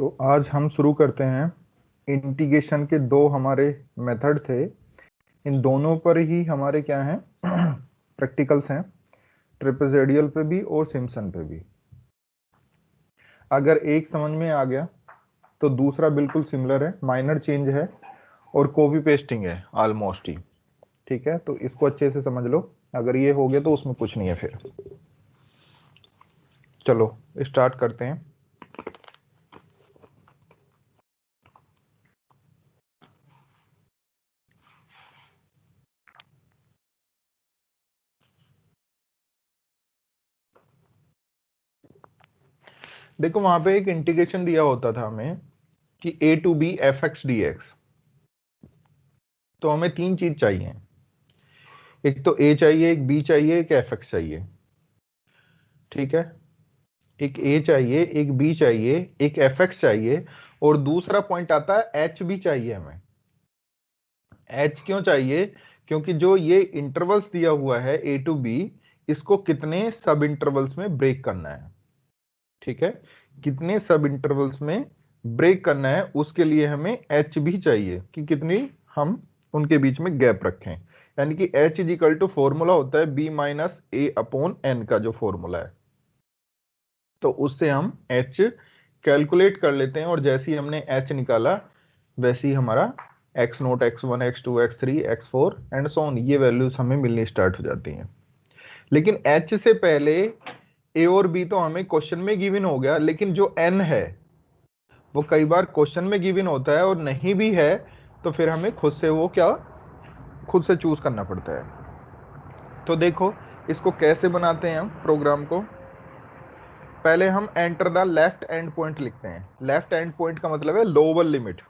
तो आज हम शुरू करते हैं। इंटीग्रेशन के दो हमारे मेथड थे, इन दोनों पर ही हमारे क्या हैं प्रैक्टिकल्स हैं, ट्रेपेजोइडल पे भी और सिम्पसन पे भी। अगर एक समझ में आ गया तो दूसरा बिल्कुल सिमिलर है, माइनर चेंज है और कॉपी पेस्टिंग है ऑलमोस्ट ही। ठीक है, तो इसको अच्छे से समझ लो। अगर ये हो गया तो उसमें कुछ नहीं है। फिर चलो स्टार्ट करते हैं। देखो वहां पे एक इंटीग्रेशन दिया होता था हमें कि a to B F X D X. तो हमें तीन चीज चाहिए, एक तो a चाहिए, एक b चाहिए, एक एफ एक्स चाहिए। ठीक है, एक a चाहिए, एक b चाहिए, एक एफ एक्स चाहिए और दूसरा पॉइंट आता है h भी चाहिए हमें। h क्यों चाहिए? क्योंकि जो ये इंटरवल्स दिया हुआ है a टू b, इसको कितने सब इंटरवल्स में ब्रेक करना है। ठीक है, कितने सब इंटरवल्स में ब्रेक करना है, उसके लिए हमें h भी चाहिए कि कितनी हम उनके बीच में गैप रखें। यानी कि h is equal to formula होता है b minus A upon N का जो फॉर्मूला है, तो उससे हम h कैलकुलेट कर लेते हैं और जैसे ही हमने h निकाला वैसे ही हमारा x note, x1, x2, x3, x4 and so on, ये वैल्यूज हमें मिलनी स्टार्ट हो जाती हैं। लेकिन h से पहले a और b तो हमें क्वेश्चन में गिवन हो गया, लेकिन जो n है वो कई बार क्वेश्चन में गिवन होता है और नहीं भी है, तो फिर हमें खुद से वो क्या, खुद से चूज करना पड़ता है। तो देखो इसको कैसे बनाते हैं हम प्रोग्राम को। पहले हम enter the left and point लिखते हैं। लेफ्ट एंड पॉइंट का मतलब है लोअर लिमिट,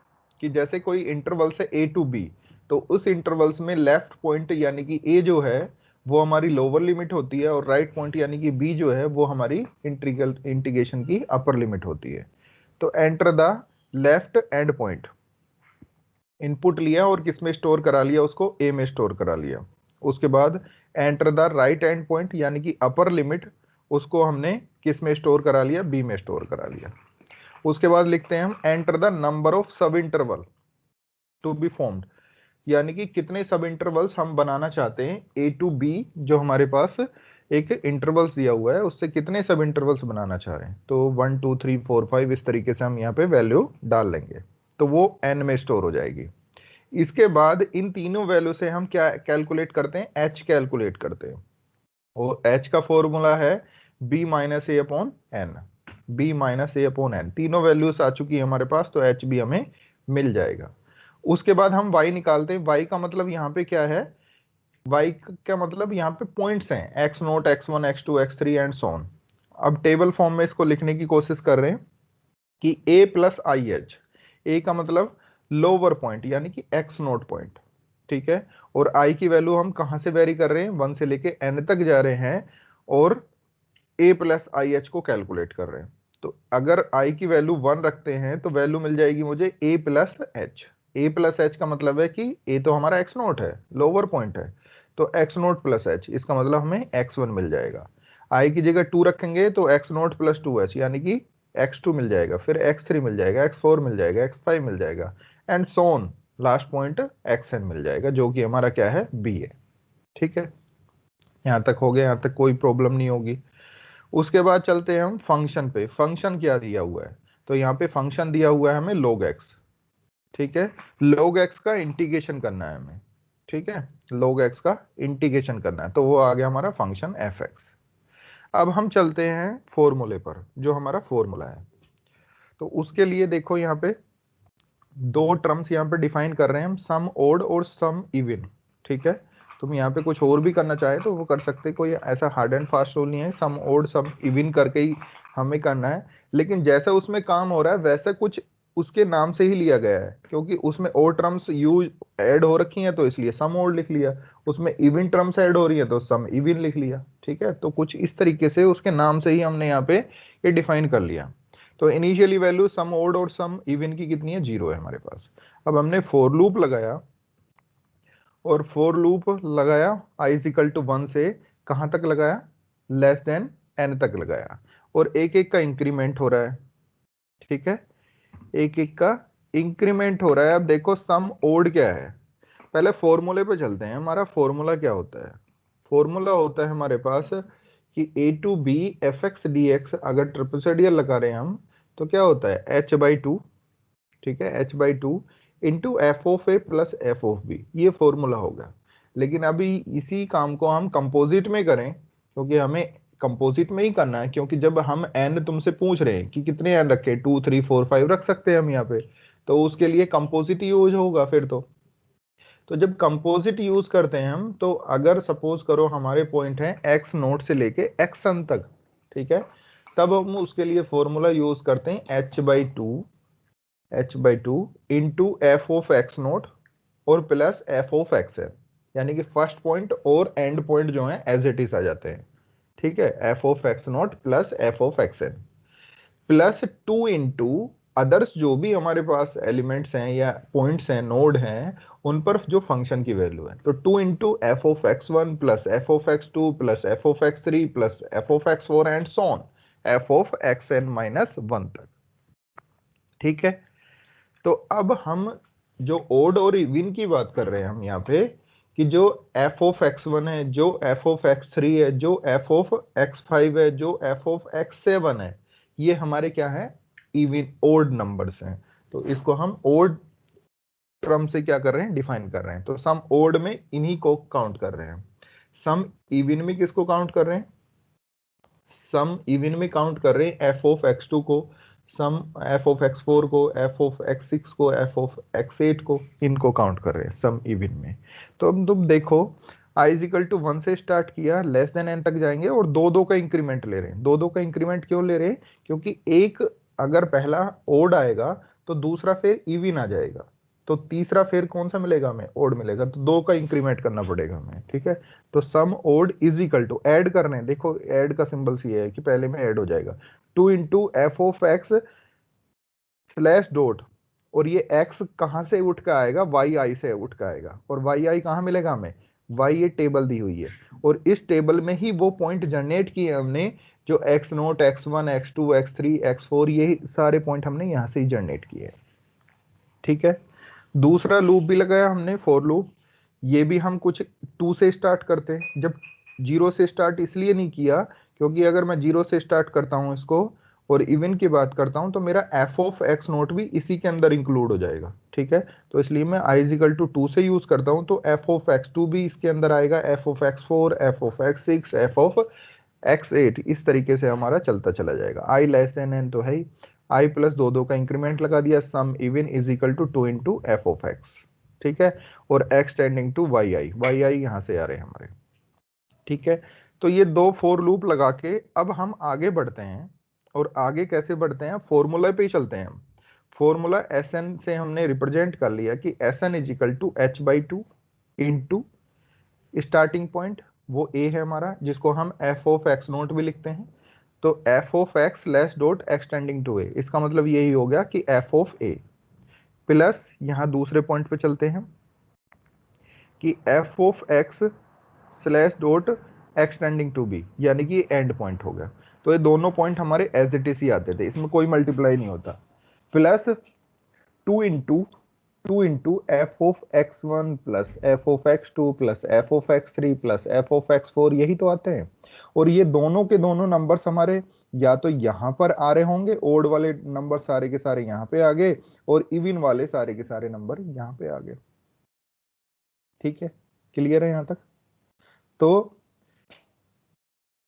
कि जैसे कोई इंटरवल से ए टू बी, तो उस इंटरवल्स में लेफ्ट पॉइंट यानी कि ए जो है वो हमारी लोअर लिमिट होती है और राइट पॉइंट यानी कि बी जो है वो हमारी इंटीग्रेशन की अपर लिमिट होती है। तो enter the left and point, input लिया और किस में स्टोर करा लिया, उसको ए में स्टोर करा लिया। उसके बाद enter the right and point यानी कि अपर लिमिट, उसको हमने किस में स्टोर करा लिया, बी में स्टोर करा लिया। उसके बाद लिखते हैं हम enter the number of sub interval to be formed, यानी कि कितने सब इंटरवल्स हम बनाना चाहते हैं ए टू बी, जो हमारे पास एक इंटरवल्स दिया हुआ है उससे कितने सब इंटरवल्स बनाना चाह रहे हैं। तो 1 2 3 4 5 इस तरीके से हम यहाँ पे वैल्यू डाल लेंगे, तो वो एन में स्टोर हो जाएगी। इसके बाद इन तीनों वैल्यू से हम क्या कैलकुलेट करते हैं, एच कैलकुलेट करते हैं। और एच का फॉर्मूला है B minus A upon N. B minus A upon N, तीनों वैल्यूज आ चुकी है हमारे पास, तो एच भी हमें मिल जाएगा। उसके बाद हम y निकालते हैं। y का मतलब यहाँ पे क्या है, y का मतलब यहाँ पे पॉइंट्स हैं, x note, x1, x2, x3 and so on. अब टेबल फॉर्म में इसको लिखने की कोशिश कर रहे हैं कि a प्लस आई एच, ए का मतलब लोअर पॉइंट यानी कि x नोट पॉइंट। ठीक है, और i की वैल्यू हम कहां से वेरी कर रहे हैं, 1 से लेके n तक जा रहे हैं और a प्लस आई एच को कैलकुलेट कर रहे हैं। तो अगर i की वैल्यू 1 रखते हैं तो वैल्यू मिल जाएगी मुझे a plus H. A plus H का मतलब है कि a तो हमारा x नोट है, लोअर पॉइंट है, तो x नोट प्लस एच, इसका मतलब हमें x1 मिल जाएगा। i की जगह 2 रखेंगे तो x नोट प्लस 2h यानी कि x2 मिल जाएगा, फिर x3 मिल जाएगा, x4 मिल जाएगा, x5 मिल जाएगा and so on, last point xn मिल जाएगा, जो कि हमारा क्या है, b है। ठीक है, यहाँ तक हो गया, यहाँ तक कोई प्रॉब्लम नहीं होगी। उसके बाद चलते हैं हम फंक्शन पे। फंक्शन क्या दिया हुआ है, तो यहाँ पे फंक्शन दिया हुआ है हमें log x। ठीक है, log x का इंटीग्रेशन करना है हमें। ठीक है, log x का इंटीग्रेशन करना है, तो वो आ गया हमारा फंक्शन fx। अब हम चलते हैं फॉर्मूले पर, जो हमारा फॉर्मूला है। तो उसके लिए देखो यहाँ पे दो टर्म्स यहाँ पे डिफाइन कर रहे हैं हम, सम ओड और सम इवन। ठीक है, तुम यहाँ पे कुछ और भी करना चाहे तो वो कर सकते, कोई ऐसा हार्ड एंड फास्ट रूल नहीं है, सम ओड सम इवन करके ही हमें करना है। लेकिन जैसा उसमें काम हो रहा है वैसा कुछ उसके नाम से ही लिया गया है, क्योंकि उसमें और टर्म्स यूज ऐड हो रखी हैं तो इसलिए सम ओड लिख लिया, उसमें इवन टर्म्स ऐड हो रही है तो सम इवन लिख लिया। ठीक है, तो कुछ इस तरीके से उसके नाम से ही हमने यहाँ पे ये डिफाइन कर लिया। तो इनिशियली वैल्यू सम ओड और सम इवन की कितनी है, 0 है हमारे पास। अब हमने फॉर लूप लगाया और फॉर लूप लगाया i इज इक्वल टू 1 से कहां तक लगाया, लेस देन n तक लगाया, और एक एक का इंक्रीमेंट हो रहा है। ठीक है, एक एक का इंक्रीमेंट हो रहा है। अब देखो सम ओड क्या है, पहले फॉर्मूले पे चलते हैं। हमारा फॉर्मूला क्या होता है? फॉर्मूला होता है हमारे पास कि A to B F X D X, अगर ट्रिपल लगा रहे हैं हम तो क्या होता है h/2, ठीक है, h/2 into F of A plus F of B, ये फॉर्मूला होगा। लेकिन अभी इसी काम को हम कंपोजिट में करें, क्योंकि हमें कंपोजिट में ही करना है, क्योंकि जब हम एन तुमसे पूछ रहे हैं कि कितने एन रखे, 2 3 4 5 रख सकते हैं हम यहाँ पे, तो उसके लिए कंपोजिट यूज होगा फिर। तो जब कंपोजिट यूज करते हैं हम, तो अगर सपोज करो हमारे पॉइंट है एक्स नोट से लेके एक्स सन तक, ठीक है, तब हम उसके लिए फॉर्मूला यूज करते हैं h/2 into F of X note और प्लस एफ ऑफ एक्स है, यानी कि फर्स्ट पॉइंट और एंड पॉइंट जो है एज इट इज आ जाते हैं, ठीक है, F of X nought plus F of X N plus 2 into others जो भी हमारे पास एलिमेंट्स हैं या पॉइंट्स हैं, नोड हैं, उन पर जो फंक्शन की वैल्यू है। तो 2 into F of X one plus F of X two plus F of X three plus F of X four and so on F of X N minus one तक, ठीक है। तो अब हम जो ओड और इवन की बात कर रहे हैं हम यहाँ पे, कि जो एफ ऑफ एक्स वन है, जो एफ ऑफ एक्स थ्री है, जो एफ ऑफ एक्स फाइव है, जो एफ ऑफ एक्स सेवन है, ये हमारे क्या है, इवन ओड नंबर्स हैं। तो इसको हम ओड टर्म से क्या कर रहे हैं, डिफाइन कर रहे हैं। तो सम ओड में इन्हीं को काउंट कर रहे हैं, सम इवन में किसको काउंट कर रहे हैं, सम इवन में काउंट कर रहे हैं एफ ऑफ एक्स टू को, सम एफ ऑफ एक्स फोर को, एफ ऑफ एक्स सिक्स को, एफ ऑफ एक्स एट को, इनको काउंट कर रहे हैं सम इवन में। तो अब तुम देखो I is equal to one से स्टार्ट किया, लेस देन एन तक जाएंगे और दो दो का इंक्रीमेंट ले रहे हैं। दो दो का इंक्रीमेंट क्यों ले रहे हैं? क्योंकि एक अगर पहला ओड आएगा तो दूसरा फिर इवन आ जाएगा, तो तीसरा फिर कौन सा मिलेगा हमें, ओड मिलेगा, तो दो का इंक्रीमेंट करना पड़ेगा हमें, ठीक है। तो sum odd is equal to, add करने हैं, देखो ऐड का सिंबल ये है कि पहले में ऐड हो जाएगा, 2 into F of X slash dot, और ये x कहां से उठ के आएगा, वाई आई से उठ के आएगा, और वाई आई कहां मिलेगा हमें, वाई ये टेबल दी हुई है, और इस टेबल में ही वो पॉइंट जनरेट किए हमने जो X nought X one X two X three X four, ये सारे पॉइंट हमने यहां से ही जनरेट किए हैं, ठीक है। दूसरा लूप भी लगाया हमने, फॉर लूप, ये भी हम कुछ 2 से स्टार्ट करते हैं। जब 0 से स्टार्ट इसलिए नहीं किया क्योंकि अगर मैं 0 से स्टार्ट करता हूं इसको और इवन की बात करता हूं तो मेरा एफ ऑफ एक्स नोट भी इसी के अंदर इंक्लूड हो जाएगा, ठीक है। तो इसलिए मैं आई इज इक्वल टू 2 से यूज करता हूं, तो एफ ऑफ एक्स टू भी इसके अंदर आएगा, F of X four, F of X six, F of X eight, इस तरीके से हमारा चलता चला जाएगा। आई लेस देन एन तो है ही, आई प्लस दो दो का इंक्रीमेंट लगा दिया, sum even is equal to 2 into F of X, ठीक है, और X tending to Y I यहां से आ रहे हैं हमारे, ठीक है। तो ये दो फोर लूप लगा के अब हम आगे बढ़ते हैं, और आगे कैसे बढ़ते हैं, फॉर्मूला पे ही चलते हैं हम। फॉर्मूला एस एन से हमने रिप्रेजेंट कर लिया कि S N is equal to h/2 into starting point, वो ए है हमारा, जिसको हम एफ ऑफ एक्स नोट भी लिखते हैं, तो F of X less dot extending to A, इसका मतलब यही हो गया कि एफ ऑफ ए प्लस, यहां दूसरे पॉइंट पे चलते हैं कि F of X slash dot extending to B, यानी कि एंड पॉइंट हो गया। तो ये दोनों पॉइंट हमारे एज इट इज ही आते थे, इसमें कोई मल्टीप्लाई नहीं होता, plus 2 into F of X one plus F of X two plus F of X three plus F of X four, यही तो आते हैं। और ये दोनों के दोनों नंबर्स हमारे या तो यहाँ पर आ रहे होंगे, ओड वाले नंबर सारे के सारे यहाँ पे आ गए, और इवन वाले सारे के सारे नंबर यहाँ पे आ गए, ठीक है, क्लियर है यहाँ तक। तो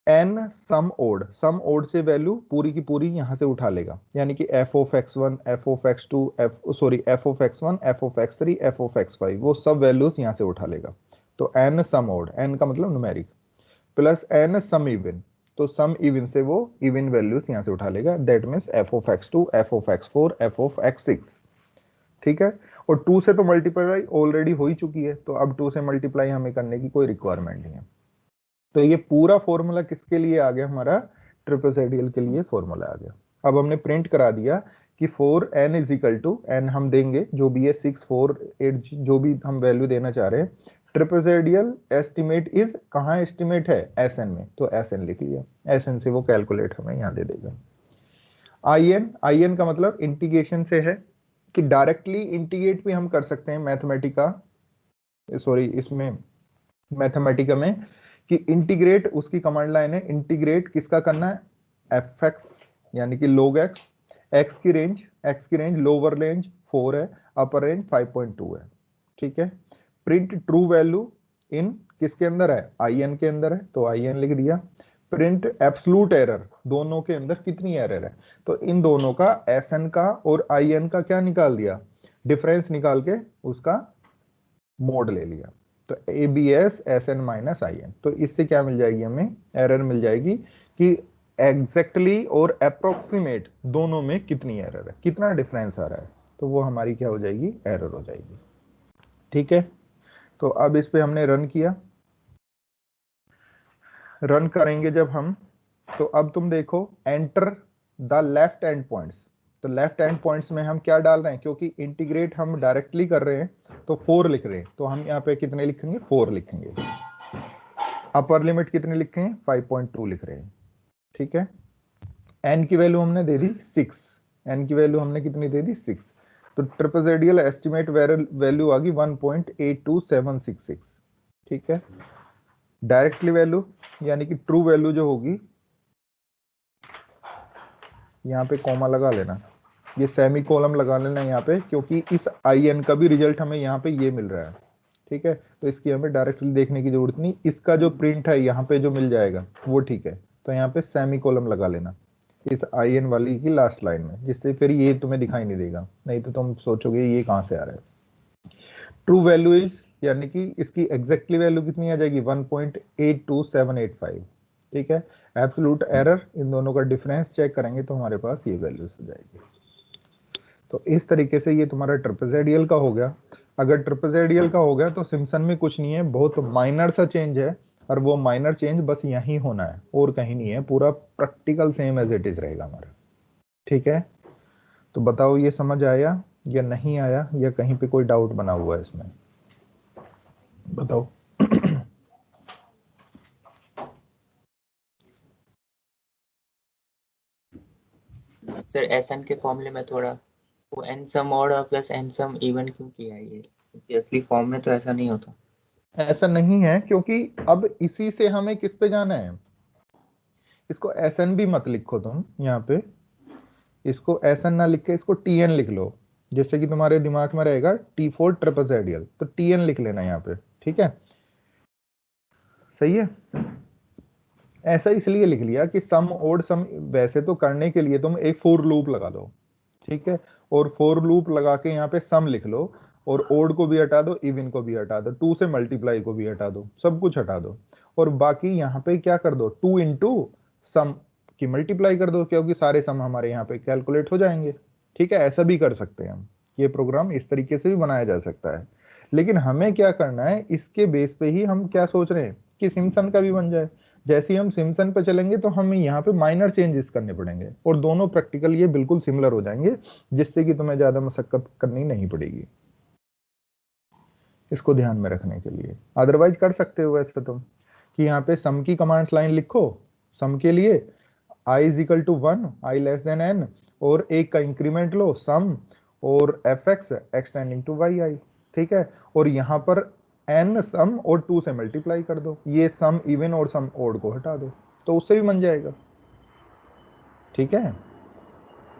एन सम ओड से वैल्यू पूरी की पूरी यहां से उठा लेगा, यानी कि F of X one, F of X two, F of X one, F of X three, F of X five, वो सब वैल्यूज यहां से उठा लेगा। तो एन सम ओड, एन का मतलब न्यूमेरिक, प्लस एन सम इवन, तो सम इवन से वो इवन वैल्यूज यहां से उठा लेगा, that means F of X two, F of X four, F of X six, ठीक है। और 2 से तो मल्टीप्लाई ऑलरेडी हो ही चुकी है, तो अब 2 से मल्टीप्लाई हमें करने की कोई रिक्वायरमेंट नहीं है। तो ये पूरा फॉर्मूला किसके लिए आ गया हमारा, ट्रिपल के लिए फॉर्मूला आ गया। अब हमने प्रिंट करा दिया कि 4n is equal to, N हम देंगे जो भी है 6 4 8 जो भी हम वैल्यू देना चाह रहे हैं, ट्रिपल एस्टिमेट इज, कहाँ एस्टिमेट है, एस एन में, तो एस एन लिख लिया, एस एन से वो कैलकुलेट हमें यहाँ दे देगा। आई एन का मतलब इंटीग्रेशन से है कि डायरेक्टली इंटीग्रेट भी हम कर सकते हैं इसमें मैथमेटिका में, कि इंटीग्रेट उसकी कमांड लाइन है, इंटीग्रेट किसका करना है, एफ एक्स यानी कि log एक्स की रेंज लोअर रेंज 4 है, अपर रेंज 5.2 है, ठीक है। प्रिंट ट्रू वैल्यू इन किसके अंदर है, आई एन के अंदर है, तो आई एन लिख दिया। प्रिंट एब्सोल्यूट एरर, दोनों के अंदर कितनी एरर है, तो इन दोनों का एस एन का और आई एन का क्या निकाल दिया, डिफरेंस निकाल के उसका मोड ले लिया, तो A B S S N minus I N. तो इससे क्या मिल जाएगी, हमें एरर मिल जाएगी कि एग्जैक्टली और अप्रोक्सीमेट दोनों में कितनी एरर है, कितना डिफरेंस आ रहा है, तो वो हमारी क्या हो जाएगी, एरर हो जाएगी, ठीक है। तो अब इस पे हमने रन किया, रन करेंगे जब हम, तो अब तुम देखो enter the left and points, तो लेफ्ट एंड पॉइंट्स में हम क्या डाल रहे हैं, क्योंकि इंटीग्रेट हम डायरेक्टली कर रहे हैं तो 4 लिख रहे हैं, तो हम यहाँ पे कितने लिखेंगे, 4 लिखेंगे। अपर लिमिट कितने लिखेंगे, 5.2 लिख रहे हैं, ठीक है। एन की वैल्यू हमने दे दी 6, एन की वैल्यू हमने कितनी दे दी 6, तो ट्रिपेजोइडल एस्टिमेट वैल्यू आ गई 1.82766, ठीक है। डायरेक्टली वैल्यू यानी कि ट्रू वैल्यू जो होगी, यहाँ पे कॉमा लगा लेना, ये सेमी कॉलम लगा लेना यहाँ पे, क्योंकि इस आई एन का भी रिजल्ट हमें यहाँ पे ये मिल रहा है, ठीक है। तो इसकी हमें डायरेक्टली देखने की जरूरत नहीं, इसका जो प्रिंट है यहाँ पे जो मिल जाएगा वो ठीक है, तो यहाँ पे सेमी कॉलम लगा लेना इस आई एन वाली की लास्ट लाइन में, जिससे फिर ये तुम्हें दिखाई नहीं देगा, नहीं तो तुम सोचोगे ये कहाँ से आ रहा है। ट्रू वैल्यू इज यानी कि इसकी एग्जैक्टली वैल्यू कितनी आ जाएगी, 1.82785, ठीक है। एब्सोल्यूट एरर, इन दोनों का डिफरेंस चेक करेंगे तो हमारे पास ये वैल्यूज हो जाएगी। तो इस तरीके से ये तुम्हारा ट्रेपेजोइडल का हो गया। अगर ट्रेपेजोइडल का हो गया तो सिम्पसन में कुछ नहीं है, बहुत माइनर सा चेंज है, और वो माइनर चेंज बस यही होना है और कहीं नहीं है, पूरा practical same as it is रहेगा हमारा, ठीक है। तो बताओ ये समझ आया या नहीं आया, या कहीं पे कोई डाउट बना हुआ है इसमें, बताओ। सर एसएन के फॉर्मूले में थोड़ा वो एन सम ऑड और प्लस एन सम इवन क्यों किया है ये, क्योंकि असली फॉर्म में तो ऐसा नहीं होता। ऐसा नहीं है, क्योंकि अब इसी से हमें किस पे जाना है, इसको एस एन भी मत लिखो तुम यहाँ पे, इसको एस एन ना लिख के इसको टी एन लिख लो, जिससे कि तुम्हारे दिमाग में रहेगा टी फोर ट्रेपेजोइडल, तो टी एन लिख लेना यहाँ पे, ठीक है, सही है। ऐसा इसलिए लिख लिया कि सम ओड सम, वैसे तो करने के लिए तुम एक फोर लूप लगा दो, ठीक है, और फोर लूप लगा के यहाँ पे सम लिख लो, और ओड को भी हटा दो, इवन को भी हटा दो, 2 से मल्टीप्लाई को भी हटा दो, सब कुछ हटा दो, और बाकी यहाँ पे क्या कर दो, 2 इंटू सम की मल्टीप्लाई कर दो, क्योंकि सारे सम हमारे यहाँ पे कैलकुलेट हो जाएंगे, ठीक है। ऐसा भी कर सकते हैं हम, ये प्रोग्राम इस तरीके से भी बनाया जा सकता है, लेकिन हमें क्या करना है, इसके बेस पे ही हम क्या सोच रहे हैं कि सिम्पसन का भी बन जाए। जैसे ही हम सिम्पसन पे चलेंगे तो हमें यहाँ पे माइनर चेंजेस करने पड़ेंगे, और दोनों प्रैक्टिकल ये बिल्कुल सिमिलर हो जाएंगे, जिससे कि तुम्हें ज्यादा मशक्कत करनी नहीं पड़ेगी, इसको ध्यान में रखने के लिए। अदरवाइज कर सकते हो वैसे तुम कि यहाँ पे सम की कमांड्स लाइन लिखो, सम के लिए i is equal to 1, i less than n, और एक का इंक्रीमेंट लो सम और F X X tending to Y I, ठीक है, और यहाँ पर n सम और 2 से मल्टीप्लाई कर दो, ये सम इवन और सम ओड को हटा दो, तो उससे भी बन जाएगा, ठीक है।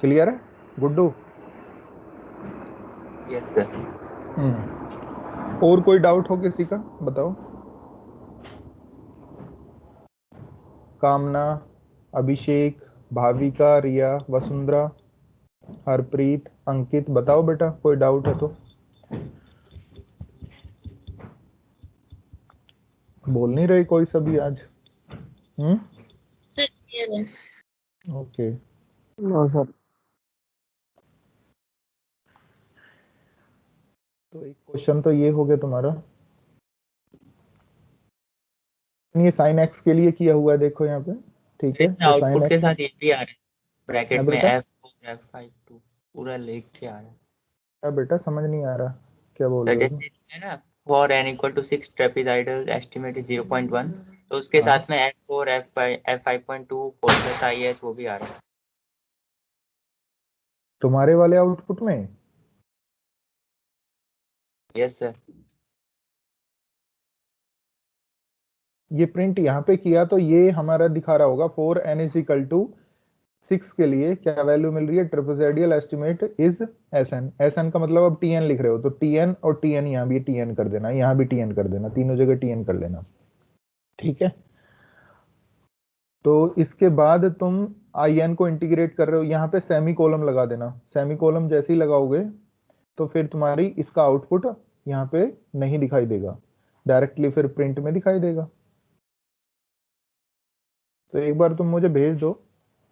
क्लियर है गुड्डू? Yes sir. और कोई डाउट हो किसी का, बताओ। कामना, अभिषेक, भाविका, रिया, वसुंधरा, हरप्रीत, अंकित, बताओ बेटा, कोई डाउट है तो। बोल नहीं रहे कोई सभी आज? ओके। No sir. तो एक क्वेश्चन तो ये हो गया तुम्हारा, ये साइन एक्स के लिए किया हुआ है, देखो यहाँ पे, ठीक है। तो साइन आउटपुट के एक्स साथ ये भी आ रहा है ब्रैकेट में बेटा, F4 F52 पूरा लिख के आ रहा है। क्या बेटा समझ नहीं आ रहा, क्या बोल सर रहे हो? जैसे है ना for n equal to 6 trapezoidal estimate is 0.1, तो उसके हाँ साथ में F4 F5 F5.2 4 plus IS वो भी आ रहा है। तुम्हारे वाले आउटपुट में। Yes sir. ये प्रिंट यहाँ पे किया तो ये हमारा दिखा रहा होगा for n is equal to 6 के लिए क्या वैल्यू मिल रही है, trapezoidal estimate is SN। SN का मतलब अब TN लिख रहे हो तो TN और TN यहाँ भी TN कर देना, यहाँ भी TN कर देना, तीनों जगह TN कर लेना। ठीक है, तो इसके बाद तुम IN को इंटीग्रेट कर रहे हो, यहाँ पे सेमी कोलम लगा देना। सेमी कोलम जैसे ही लगाओगे तो फिर तुम्हारी इसका आउटपुट यहाँ पे नहीं दिखाई देगा, डायरेक्टली फिर प्रिंट में दिखाई देगा। तो एक बार तुम मुझे भेज दो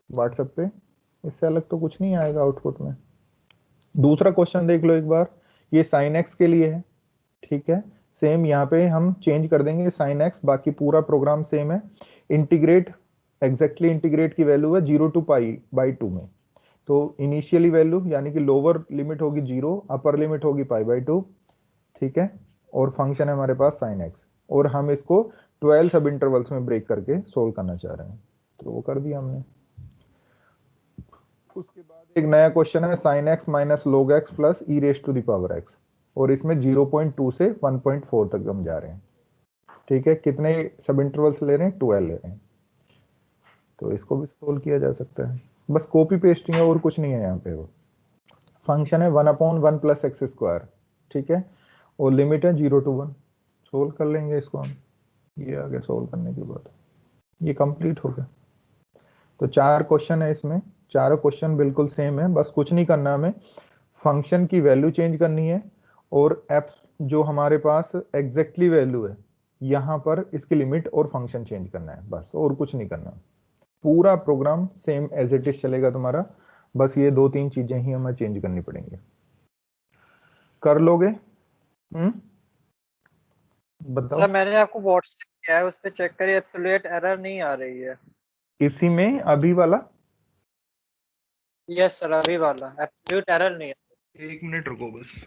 व्हाट्सएप पे, इससे अलग तो कुछ नहीं आएगा आउटपुट में। दूसरा क्वेश्चन देख लो एक बार, ये साइन एक्स के लिए है। ठीक है, सेम यहाँ पे हम चेंज कर देंगे साइन एक्स, बाकी पूरा प्रोग्राम सेम है। इंटीग्रेट, एग्जैक्टली इंटीग्रेट की वैल्यू है 0 टू पाई बाई 2 में। तो इनिशियली वैल्यू यानी कि लोअर लिमिट होगी 0, अपर लिमिट होगी पाई बाई 2। ठीक है, और फंक्शन है हमारे पास साइन एक्स, और हम इसको 12 सब इंटरवल्स में ब्रेक करके सोल्व करना चाह रहे हैं, तो वो कर दिया हमने। उसके बाद एक नया क्वेश्चन है sine X minus log X plus E raise to the power X, और इसमें 0.2 से 1.4 तक हम जा रहे हैं। ठीक है, कितने सब इंटरवल्स ले रहे हैं, 12 ले रहे हैं। तो इसको भी सोल्व किया जा सकता है, बस कॉपी पेस्टिंग है और कुछ नहीं है यहाँ पे। वो फंक्शन है 1/1 प्लस एक्स स्क्वायर। ठीक है, और लिमिट है 0 to 1। सोल्व कर लेंगे इसको हम, ये आगे सोल्व करने के बाद ये कंप्लीट हो गया। तो 4 क्वेश्चन है इसमें, चारों क्वेश्चन बिल्कुल सेम है, बस कुछ नहीं करना हमें, फंक्शन की वैल्यू चेंज करनी है, और एफ जो हमारे पास एग्जैक्टली वैल्यू है यहाँ पर इसकी लिमिट और फंक्शन चेंज करना है, बस और कुछ नहीं करना। पूरा program same as it is चलेगा तुम्हारा, बस ये 2-3 चीजें ही हमें चेंज करनी पड़ेंगी। कर लोगे? बताओ। सर मैंने आपको व्हाट्सएप किया है, उस पर चेक करिए, एब्सोल्यूट एरर नहीं आ रही है। इसी में अभी वाला? यस सर, अभी वाला एब्सोल्यूट एरर नहीं है। 1 मिनट रुको बस।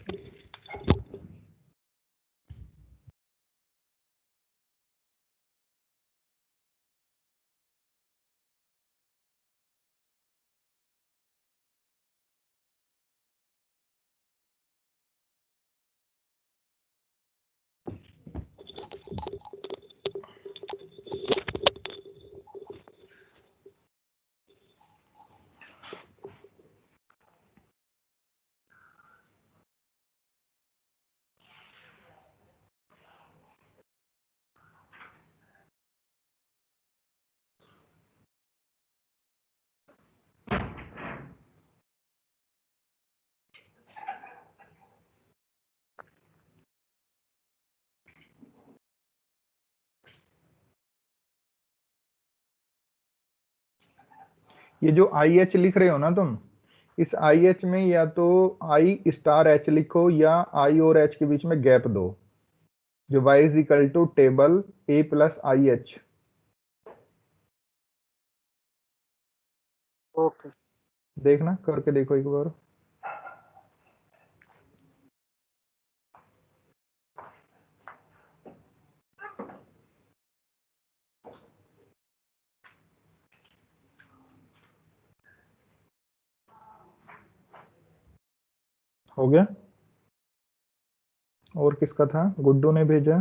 ये जो आई एच लिख रहे हो ना तुम, इस आई एच में या तो आई स्टार एच लिखो या आई और एच के बीच में गैप दो, जो y is equal to table a plus I H. Okay. देखना करके देखो एक बार। हो गया? और किसका था, गुड्डू ने भेजा?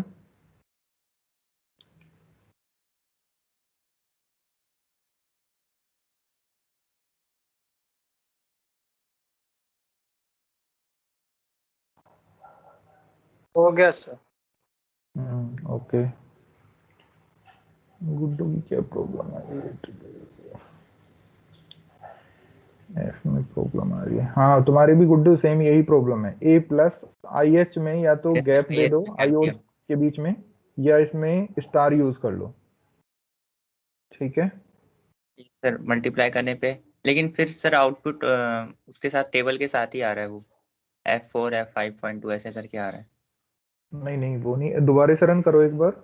हो गया सर। ओके, गुड्डू की क्या प्रॉब्लम है, एफ में प्रॉब्लम आ रही है। हाँ, तुम्हारी भी गुड्डू सेम यही प्रॉब्लम है, ए प्लस आई एच में या तो यस गैप सर, दे ये दो आई और दिया। के बीच में, या इसमें स्टार यूज कर लो। ठीक है, सर मल्टीप्लाई करने पे, लेकिन फिर सर आउटपुट उसके साथ टेबल के साथ ही आ रहा है, वो F4 F5.2 ऐसे करके आ रहा है। नहीं नहीं वो नहीं, दोबारा से रन करो एक बार।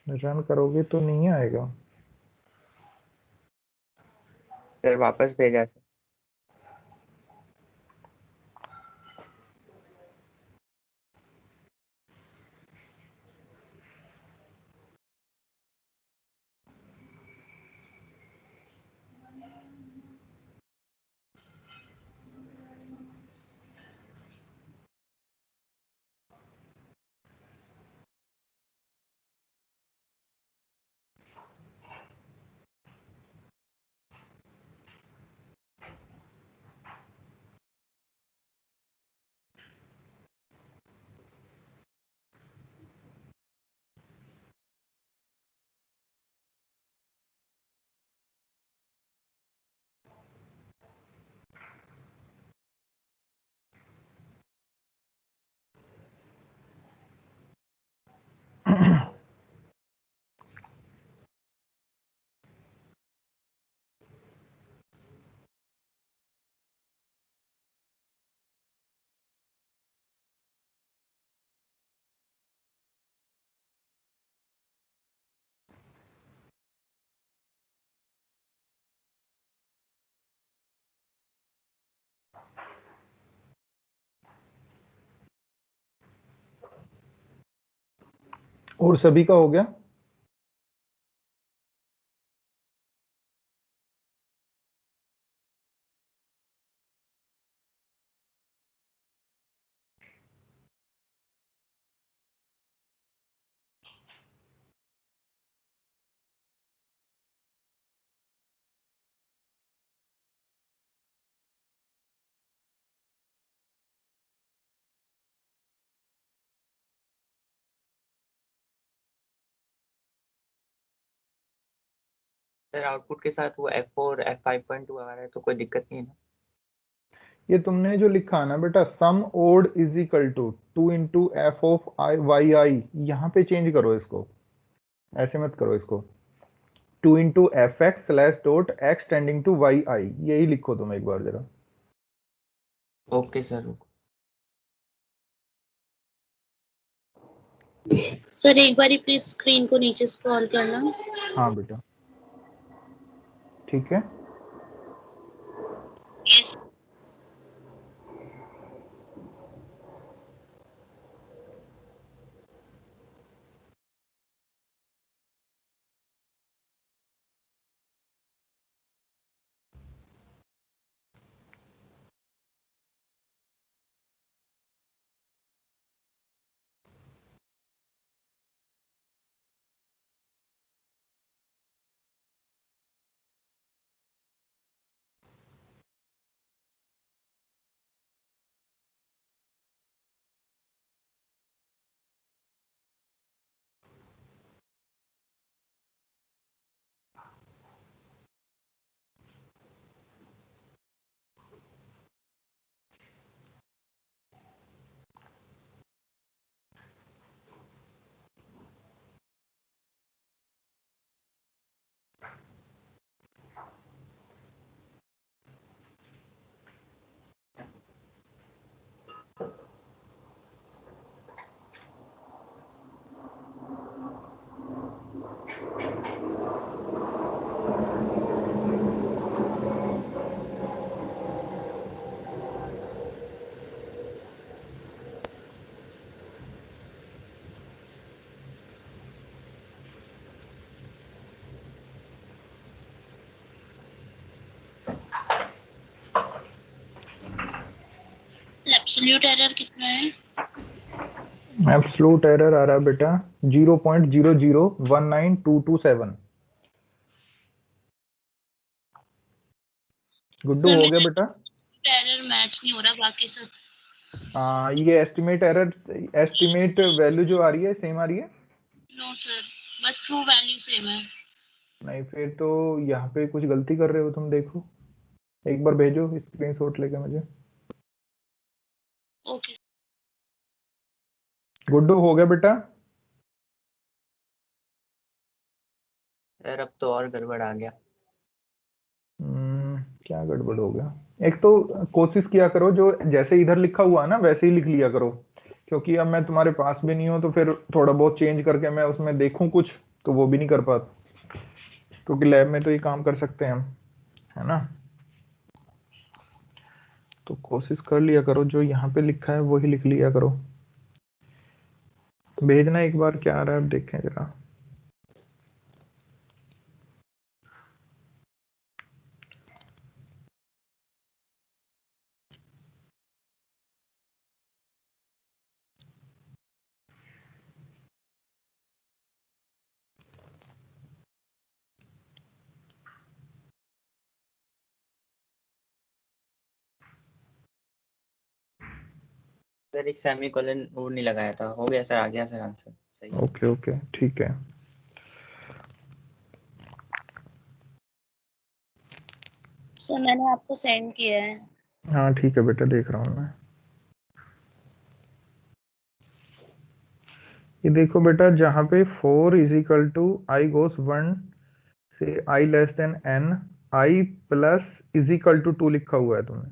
रन करोगे तो नहीं आएगा। सर वापस भेजा सर। और सभी का हो गया? सर आउटपुट के साथ वो F4 F5.2 आ रहा है तो कोई दिक्कत नहीं है ना? ये तुमने जो लिखा है ना बेटा, sum odd is equal to 2 into F of I Y I, यहाँ पे चेंज करो इसको, ऐसे मत करो इसको। 2 into F X slash dot X tending to Y I, यही लिखो तुम एक बार जरा। Okay sir. सर एक बार प्लीज स्क्रीन को नीचे स्क्रॉल करना। हाँ बेटा, ठीक है। Yes. एब्सोल्यूट एरर कितना है? एब्सोल्यूट एरर आ रहा है बेटा 0.0019227। गुड्डू हो गया बेटा? एरर मैच नहीं हो रहा बाकी सब। ये एस्टिमेट एरर, एस्टिमेट वैल्यू जो आ रही है सेम आ रही है? नो सर, बस ट्रू वैल्यू सेम है। नहीं, फिर तो यहाँ पे कुछ गलती कर रहे हो तुम, देखो एक बार भेजो स्क्रीनशॉट लेके मुझे। ओके। गुड्डू हो गया बेटा? सर अब तो और गड़बड़ आ गया। क्या गड़बड़ हो गया? एक तो कोशिश किया करो जो जैसे इधर लिखा हुआ है ना वैसे ही लिख लिया करो, क्योंकि अब मैं तुम्हारे पास भी नहीं हूँ तो फिर थोड़ा बहुत चेंज करके मैं उसमें देखूं कुछ, तो वो भी नहीं कर पाता, क्योंकि लैब में तो ये काम कर सकते हैं हम, है ना? तो कोशिश कर लिया करो जो यहाँ पे लिखा है वही लिख लिया करो। भेजना एक बार क्या आ रहा है, अब देखें जरा। सर एक सेमीकोलन वो नहीं लगाया था, हो गया सर, आ गया सर आंसर सही। ओके ओके ठीक है। सर मैंने आपको सेंड किया है। हाँ ठीक है बेटा, देख रहा हूँ मैं। ये देखो बेटा, जहाँ पे 4 is equal to I goes 1 से I less than N, I plus is equal to 2 लिखा हुआ है तुमने,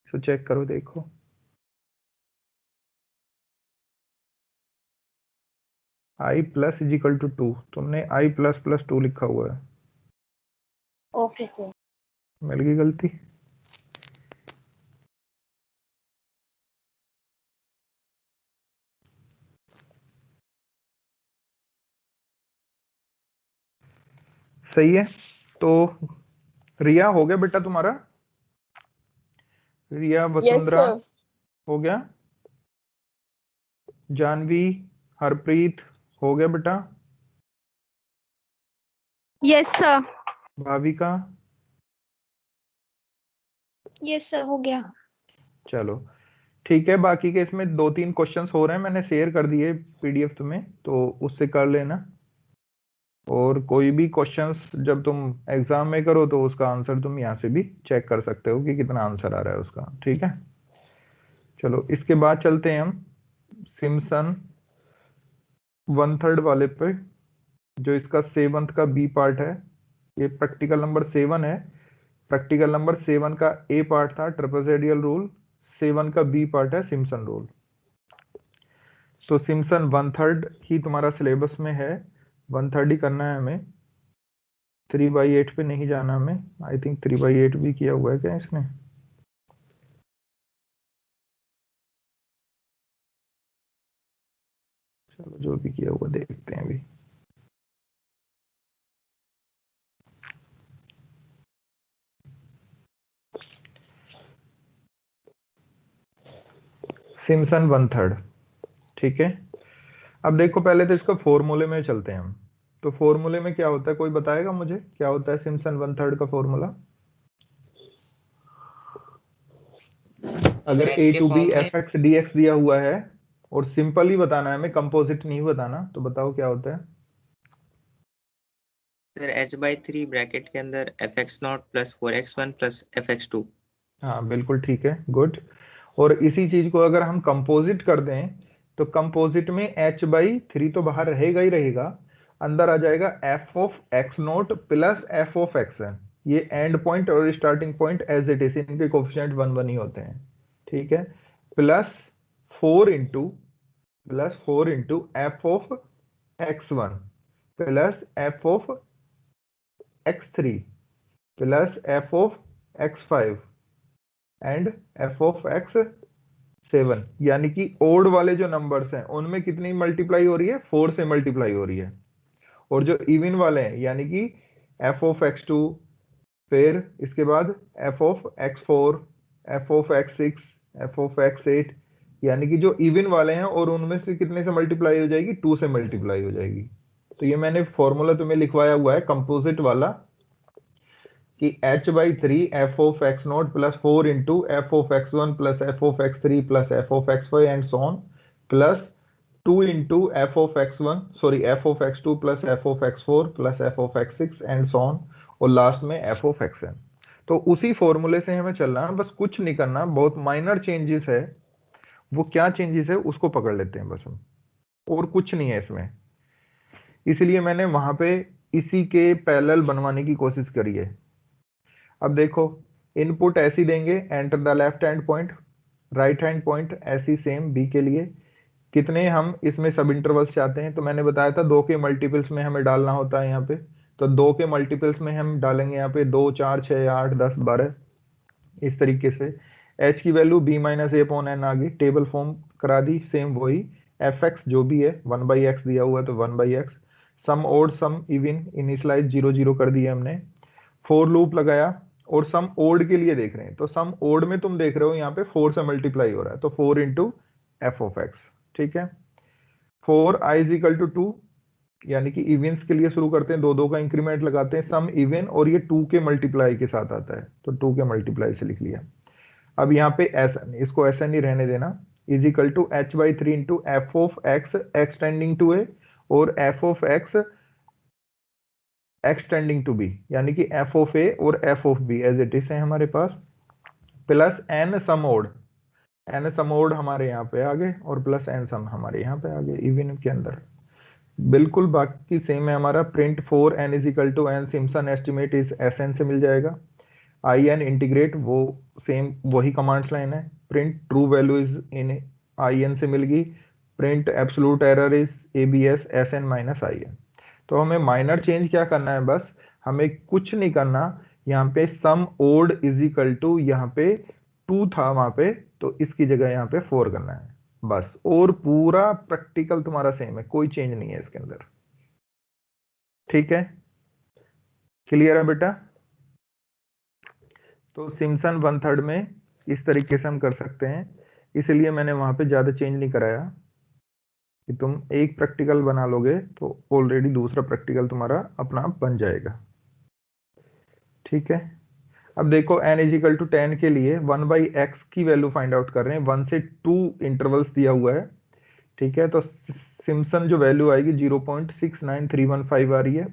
तो चेक करो देखो। I plus is equal to 2, तुमने आई प्लस प्लस 2 लिखा हुआ है। Okay sir. मिल गई गलती? सही है। तो रिया हो गया बेटा तुम्हारा? रिया, वसुंधरा हो गया? जानवी, हरप्रीत हो गया बेटा? Yes sir. Bhavika? Yes sir, हो गया। चलो ठीक है, बाकी के इसमें 2-3 क्वेश्चंस हो रहे हैं, मैंने शेयर कर दिए पीडीएफ तुम्हें, तो उससे कर लेना। और कोई भी क्वेश्चंस जब तुम एग्जाम में करो तो उसका आंसर तुम यहाँ से भी चेक कर सकते हो कि कितना आंसर आ रहा है उसका। ठीक है, चलो इसके बाद चलते हैं हम सिम्पसन 1/3 वाले पे, जो इसका 7th का बी पार्ट है। ये प्रैक्टिकल नंबर 7 है। प्रैक्टिकल नंबर 7 का ए पार्ट था ट्रेपेजोइडल रूल, 7 का बी पार्ट है सिम्पसन रूल। तो सिम्पसन 1/3 ही तुम्हारा सिलेबस में है, 1/3 ही करना है हमें, 3/8 पे नहीं जाना हमें। आई थिंक 3/8 भी किया हुआ है क्या इसने? चलो जो भी किया हुआ देखते हैं अभी। सिम्पसन 1/3, ठीक है। अब देखो पहले तो इसका फॉर्मूले में चलते हैं हम। तो फॉर्मूले में क्या होता है, कोई बताएगा मुझे क्या होता है सिम्पसन 1/3 का फॉर्मूला? अगर H ए के टू बी फॉर्म में एफ एक्स डी एक्स दिया हुआ है और सिंपल ही बताना है हमें, कंपोजिट नहीं बताना, तो बताओ क्या होता है? सर h/3 ब्रैकेट के अंदर fx0 + 4x1 + fx2। हाँ बिल्कुल ठीक है, गुड। और इसी चीज को अगर हम कंपोजिट कर दें तो कंपोजिट में h/3 तो बाहर रहेगा ही रहेगा, अंदर आ जाएगा f(x0 + f(xn)। ये एंड पॉइंट और starting point as it is, इनके कोफिशिएंट 1 ही होते हैं, ठीक है। Plus 4 into f(x1) plus f(x3) plus f(x5) and f(x7), यानी कि ओड वाले जो नंबर्स हैं उनमें कितनी मल्टीप्लाई हो रही है? 4 से मल्टीप्लाई हो रही है। और जो इवन वाले हैं यानी कि f(x2), फिर इसके बाद f(x4), f(x6), f(x8), यानी कि जो इवन वाले हैं और उनमें से कितने से मल्टीप्लाई हो जाएगी? 2 से मल्टीप्लाई हो जाएगी। तो ये मैंने फॉर्मूला तुम्हें लिखवाया हुआ है कंपोजिट वाला कि h/3 f(x0 + 4 into f(x1 + f(x3 + f(x5) and so on, plus 2 into f(x2 + f(x4 + f(x6) and so on, और लास्ट में f(xn)। तो उसी फॉर्मूले से हमें चलना है, बस कुछ नहीं करना, बहुत माइनर चेंजेस है। वो क्या चेंजेस है उसको पकड़ लेते हैं बस हम, और कुछ नहीं है इसमें। इसलिए मैंने वहां पे इसी के पैरेलल बनवाने की कोशिश करी है। अब देखो इनपुट ऐसी देंगे, enter the left hand point, right hand point ऐसी सेम बी के लिए। कितने हम इसमें सब इंटरवल्स चाहते हैं, तो मैंने बताया था 2 के मल्टीपल्स में हमें डालना होता है यहाँ पे। तो 2 के मल्टीपल्स में हम डालेंगे यहाँ पे 2, 4, 6, 8, 10, 12 इस तरीके से। h की वैल्यू b-a/n आ गई, टेबल फॉर्म करा दी सेम वही। fx जो भी है 1/x दिया हुआ है तो 1/x। सम ओड सम इवन इनिशियलाइज 0 0 कर दिए हमने। फॉर लूप लगाया और सम ओड के लिए देख रहे हैं, तो सम ओड में तुम देख रहे हो यहाँ पे 4 से मल्टीप्लाई हो रहा है, तो 4 इंटू f(x), ठीक है। 4i = 2, यानी कि इवेंट्स के लिए शुरू करते हैं, 2 का इंक्रीमेंट लगाते हैं, सम इवन, और ये 2 के मल्टीप्लाई के साथ आता है, तो 2 के मल्टीप्लाई से लिख लिया। अब यहाँ पे SN, इसको SN ही रहने देना, = h/3 into f(x) x tending to a और f(x) एक्सटेंडिंग टू b, यानी कि f(a) और f(b) एज इट इज है हमारे पास, प्लस n सम ओड, n सम ओड हमारे यहाँ पे आ गए और प्लस n सम हमारे यहाँ पे आ गए इवन के अंदर। बिल्कुल बाकी सेम है हमारा। Print 4n = n Simpson estimate is SN से मिल जाएगा। in इंटीग्रेट वो सेम वही कमांड्स लाइन है। Print true value is in in से मिल गई। Print absolute error is abs SN - in। तो हमें माइनर चेंज क्या करना है, बस हमें कुछ नहीं करना। यहाँ पे सम ओड = यहाँ पे 2 था वहां पे, तो इसकी जगह यहाँ पे 4 करना है बस। और पूरा प्रैक्टिकल तुम्हारा सेम है, कोई चेंज नहीं है इसके अंदर, ठीक है। क्लियर है बेटा? तो सिम्पसन 1/3 में इस तरीके से हम कर सकते हैं, इसलिए मैंने वहां पे ज्यादा चेंज नहीं कराया कि तुम एक प्रैक्टिकल बना लोगे तो ऑलरेडी दूसरा प्रैक्टिकल तुम्हारा अपना आप बन जाएगा। ठीक है, अब देखो n इजिकल टू 10 के लिए 1/x की वैल्यू फाइंड आउट कर रहे हैं, 1 से 2 इंटरवल्स दिया हुआ है। ठीक है, तो सिम्पसन जो वैल्यू आएगी 0.69315 आ रही है।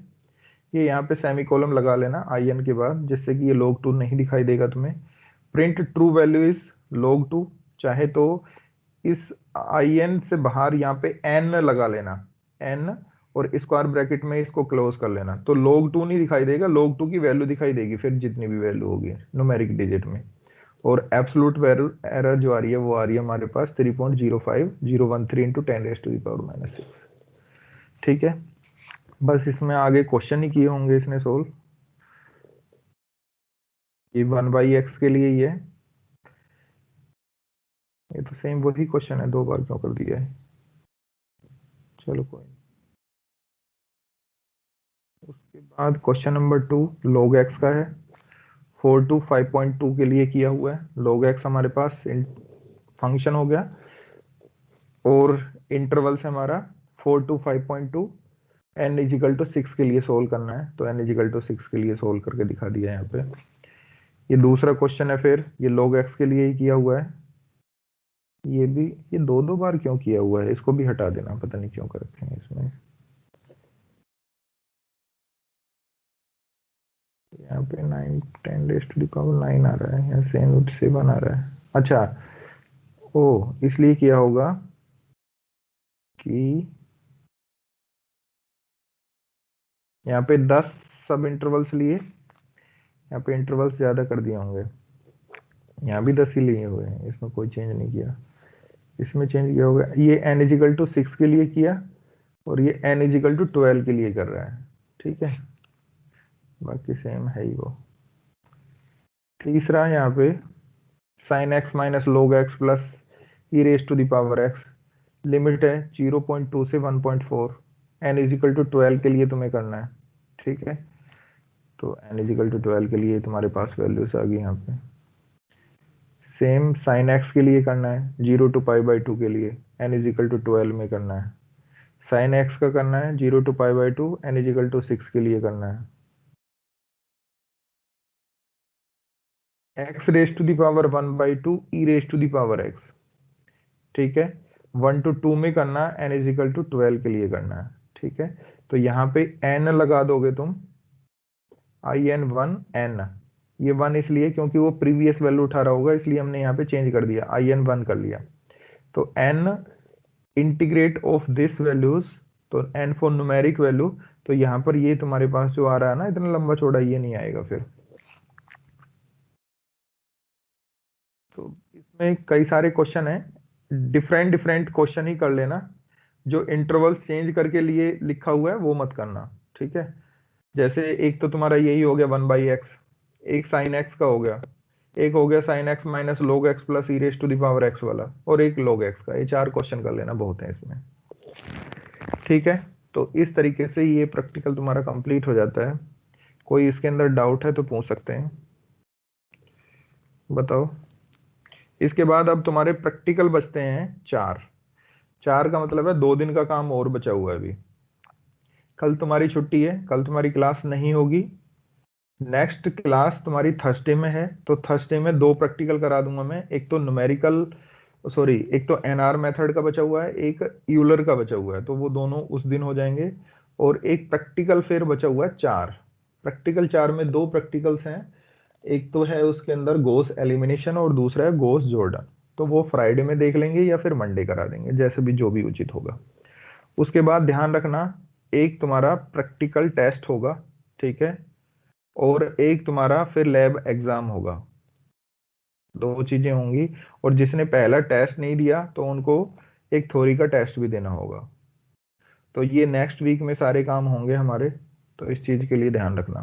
ये यहाँ पे सेमीकोलन लगा लेना in के बाद, जिससे कि ये log 2 नहीं दिखाई देगा तुम्हें। Print true value is log 2, चाहे तो इस in से बाहर यहाँ पे n लगा लेना, n, और स्क्वायर ब्रैकेट में इसको क्लोज कर लेना, तो log 2 नहीं दिखाई देगा, log 2 की वैल्यू दिखाई देगी फिर जितनी भी वैल्यू होगी न्यूमेरिक डिजिट में। और एब्सोल्यूट एरर जो आ रही है वो आ रही है हमारे पास 3.05013 इंटू 10⁻⁻6। ठीक है, बस इसमें आगे क्वेश्चन ही किए होंगे इसने सोल्व। ये 1/x के लिए ही है, ये तो सेम वही क्वेश्चन है, 2 बार क्यों कर दिया है? चलो कोई नहीं। उसके बाद क्वेश्चन नंबर 2 log x का है, 4 to 5.2 के लिए किया हुआ है। log x हमारे पास फंक्शन हो गया और इंटरवल से हमारा 4 to 5.2, n इजिकल टू 6 के लिए सोल्व करना है, तो n इजिकल टू 6 के लिए सोल्व करके दिखा दिया है यहाँ पे। ये दूसरा क्वेश्चन है, फिर ये log x के लिए ही किया हुआ है। ये भी, ये 2 बार क्यों किया हुआ है, इसको भी हटा देना, पता नहीं क्यों कर रखे हैं इसमें। यहाँ पे 9 आ रहा है, यहाँ 7 आ रहा है। अच्छा, ओ इसलिए किया होगा कि यहाँ पे 10 सब इंटरवल्स लिए, यहाँ पे इंटरवल्स ज्यादा कर दिए होंगे, यहाँ भी 10 ही लिए हुए हैं, इसमें कोई चेंज नहीं किया। इसमें चेंज किया होगा, ये n इजिकल टू 6 के लिए किया और ये n इजिकल टू 12 के लिए कर रहा है। ठीक है, बाकी सेम है ही वो। तीसरा यहाँ पे sin x minus log x plus e raise to the power x, limit है 0.2 से 1.4, n इजिकल टू 12 के लिए तुम्हें करना है। ठीक है, तो n इजिकल टू 12 के लिए तुम्हारे पास वैल्यूज आ गई यहाँ पे। सेम sin x के लिए करना है 0 to π/2 के लिए, n इजिकल टू 12 में करना है। sin x का करना है 0 to π/2, n इजिकल टू 6 के लिए करना है। x raise to the power 1/2 e raise to the power x। ठीक है, 1 to 2 में करना, n इजिकल टू 12 के लिए करना है। ठीक है, तो यहाँ पे n लगा दोगे तुम, in1 n, ये 1 इसलिए क्योंकि वो प्रीवियस वैल्यू उठा रहा होगा, इसलिए हमने यहाँ पे चेंज कर दिया, in1 कर लिया। तो n integrate of this values, तो n फॉर न्यूमेरिक वैल्यू, तो यहाँ पर ये तुम्हारे पास जो आ रहा है ना इतना लंबा चौड़ा, ये नहीं आएगा फिर। तो इसमें कई सारे क्वेश्चन है, डिफरेंट क्वेश्चन ही कर लेना, जो इंटरवल चेंज करके लिए लिखा हुआ है वो मत करना। ठीक है, जैसे एक तो तुम्हारा यही हो गया 1/x, एक sin x का हो गया, एक हो गया sin x minus log x plus e raise to the power x वाला, और एक log x का। ये 4 क्वेश्चन कर लेना, बहुत है इसमें। ठीक है, तो इस तरीके से ये प्रैक्टिकल तुम्हारा कंप्लीट हो जाता है। कोई इसके अंदर डाउट है तो पूछ सकते हैं, बताओ। इसके बाद अब तुम्हारे प्रैक्टिकल बचते हैं 4 का मतलब है 2 दिन का काम और बचा हुआ है अभी। कल तुम्हारी छुट्टी है, कल तुम्हारी क्लास नहीं होगी। नेक्स्ट क्लास तुम्हारी थर्सडे में है, तो थर्सडे में 2 प्रैक्टिकल करा दूंगा मैं, एक तो न्यूमेरिकल, सॉरी, एक तो एनआर मेथड का बचा हुआ है, एक यूलर का बचा हुआ है, तो वो दोनों उस दिन हो जाएंगे। और एक प्रैक्टिकल फिर बचा हुआ है 4 प्रैक्टिकल, 4 में 2 प्रैक्टिकल्स हैं, एक तो है उसके अंदर गोस एलिमिनेशन और दूसरा है गोस जॉर्डन, तो वो फ्राइडे में देख लेंगे या फिर मंडे करा देंगे, जैसे भी जो भी उचित होगा। उसके बाद ध्यान रखना, एक तुम्हारा प्रैक्टिकल टेस्ट होगा, ठीक है, और एक तुम्हारा फिर लैब एग्जाम होगा, 2 चीजें होंगी। और जिसने पहला टेस्ट नहीं दिया तो उनको एक थ्योरी का टेस्ट भी देना होगा। तो ये नेक्स्ट वीक में सारे काम होंगे हमारे, तो इस चीज के लिए ध्यान रखना।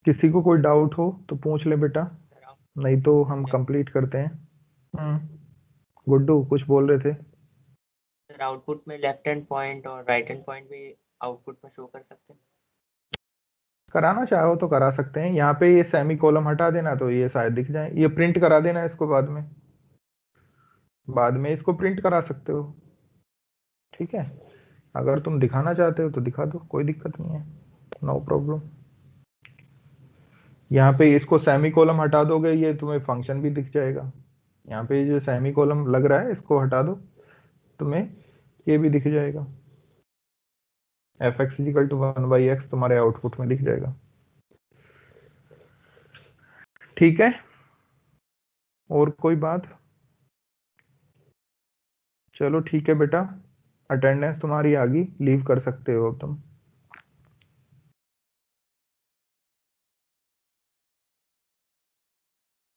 किसी को कोई डाउट हो तो पूछ ले बेटा, नहीं तो हम कंप्लीट करते हैं। गुड्डू कुछ बोल रहे थे? सर आउटपुट में लेफ्ट हैंड पॉइंट और राइट हैंड पॉइंट भी आउटपुट में शो कर सकते हैं। कराना चाहो तो करा सकते हैं। यहाँ पे ये सेमी कॉलम हटा देना तो ये शायद दिख जाए। ये प्रिंट करा देना इसको बाद में इसको प्रिंट करा सकते हो। ठीक है, अगर तुम दिखाना चाहते हो तो दिखा दो, कोई दिक्कत नहीं है, नो प्रॉब्लम। यहाँ पे इसको सेमी कॉलम हटा दोगे ये तुम्हें फंक्शन भी दिख जाएगा। यहाँ पे जो सेमी कॉलम लग रहा है इसको हटा दो, तुम्हें ये भी दिख जाएगा। fx = 1/x तुम्हारे आउटपुट में दिख जाएगा। ठीक है, और कोई बात? चलो ठीक है बेटा, अटेंडेंस तुम्हारी आ गई, लीव कर सकते हो अब तुम।